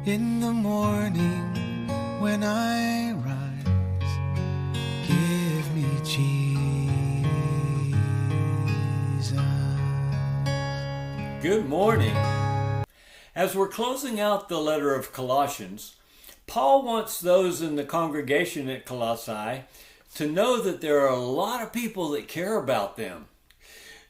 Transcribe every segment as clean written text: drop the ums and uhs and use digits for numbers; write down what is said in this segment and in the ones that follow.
In the morning when I rise, give me Jesus. Good morning. As we're closing out the letter of Colossians, Paul wants those in the congregation at Colossae to know that there are a lot of people that care about them.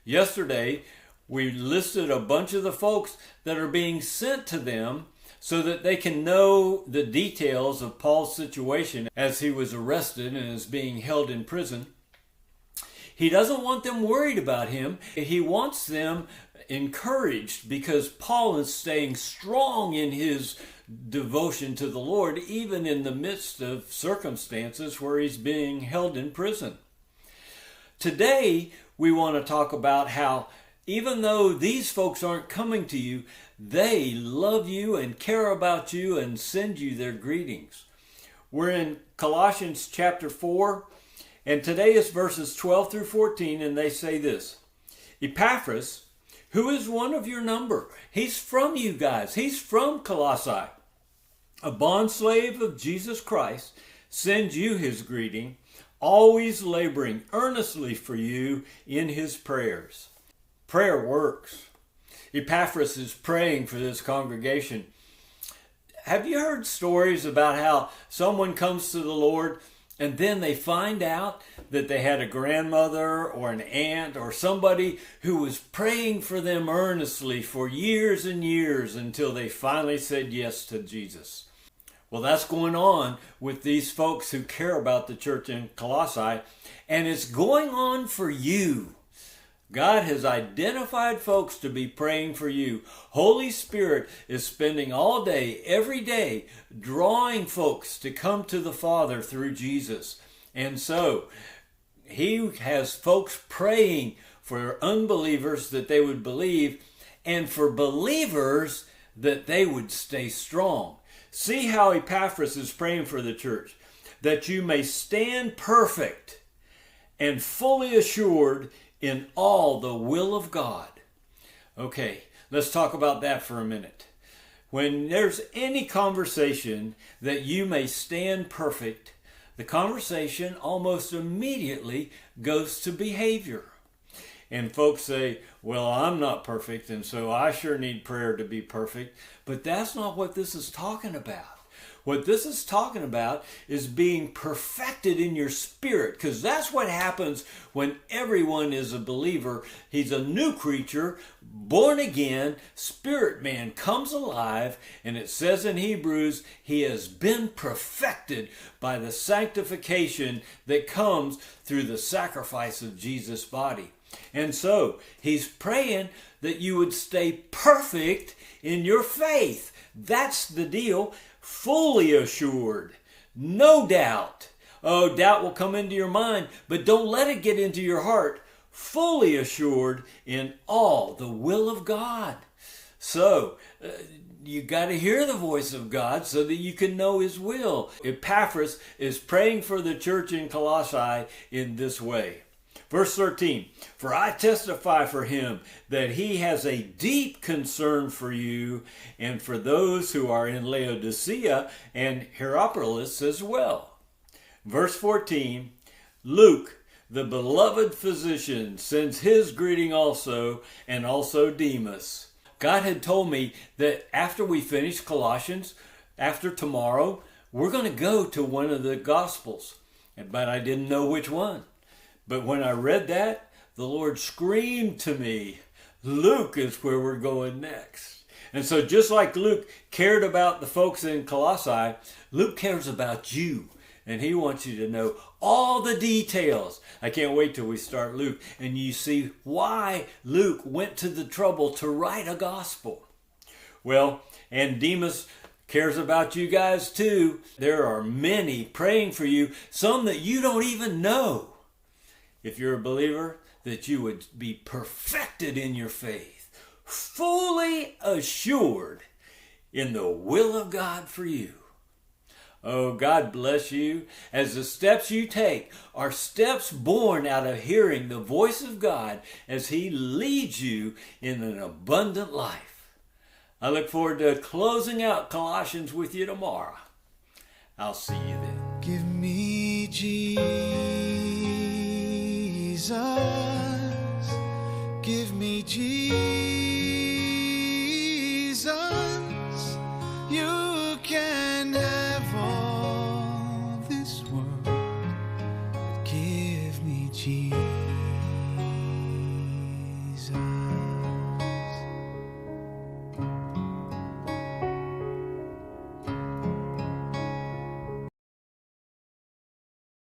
Yesterday, we listed a bunch of the folks that are being sent to them so that they can know the details of Paul's situation as he was arrested and is being held in prison. He doesn't want them worried about him. He wants them encouraged because Paul is staying strong in his devotion to the Lord, even in the midst of circumstances where he's being held in prison. Today, we want to talk about how even though these folks aren't coming to you, they love you and care about you and send you their greetings. We're in Colossians chapter 4, and today is verses 12 through 14, and they say this: Epaphras, who is one of your number, he's from you guys, he's from Colossae, a bondslave of Jesus Christ, sends you his greeting, always laboring earnestly for you in his prayers. Prayer works. Epaphras is praying for this congregation. Have you heard stories about how someone comes to the Lord and then they find out that they had a grandmother or an aunt or somebody who was praying for them earnestly for years and years until they finally said yes to Jesus? Well, that's going on with these folks who care about the church in Colossae, and it's going on for you. God has identified folks to be praying for you. Holy Spirit is spending all day, every day, drawing folks to come to the Father through Jesus. And so, he has folks praying for unbelievers that they would believe, and for believers that they would stay strong. See how Epaphras is praying for the church, that you may stand perfect and fully assured in all the will of God. Okay, let's talk about that for a minute. When there's any conversation that you may stand perfect, the conversation almost immediately goes to behavior. And folks say, well, I'm not perfect, and so I sure need prayer to be perfect. But that's not what this is talking about. What this is talking about is being perfected in your spirit, because that's what happens when everyone is a believer. He's a new creature, born again, spirit man comes alive, and it says in Hebrews, he has been perfected by the sanctification that comes through the sacrifice of Jesus' body. And so, he's praying that you would stay perfect in your faith. That's the deal. Fully assured. No doubt. Oh, doubt will come into your mind, but don't let it get into your heart. Fully assured in all the will of God. So, you got to hear the voice of God so that you can know his will. Epaphras is praying for the church in Colossae in this way. Verse 13, for I testify for him that he has a deep concern for you and for those who are in Laodicea and Hierapolis as well. Verse 14, Luke, the beloved physician, sends his greeting also, and also Demas. God had told me that after we finish Colossians, after tomorrow, we're going to go to one of the Gospels, but I didn't know which one. But when I read that, the Lord screamed to me, Luke is where we're going next. And so just like Luke cared about the folks in Colossae, Luke cares about you. And he wants you to know all the details. I can't wait till we start Luke and you see why Luke went to the trouble to write a gospel. Well, and Demas cares about you guys too. There are many praying for you, some that you don't even know. If you're a believer, that you would be perfected in your faith, fully assured in the will of God for you. Oh, God bless you, as the steps you take are steps born out of hearing the voice of God as he leads you in an abundant life. I look forward to closing out Colossians with you tomorrow. I'll see you then. Give me Jesus. Give me Jesus.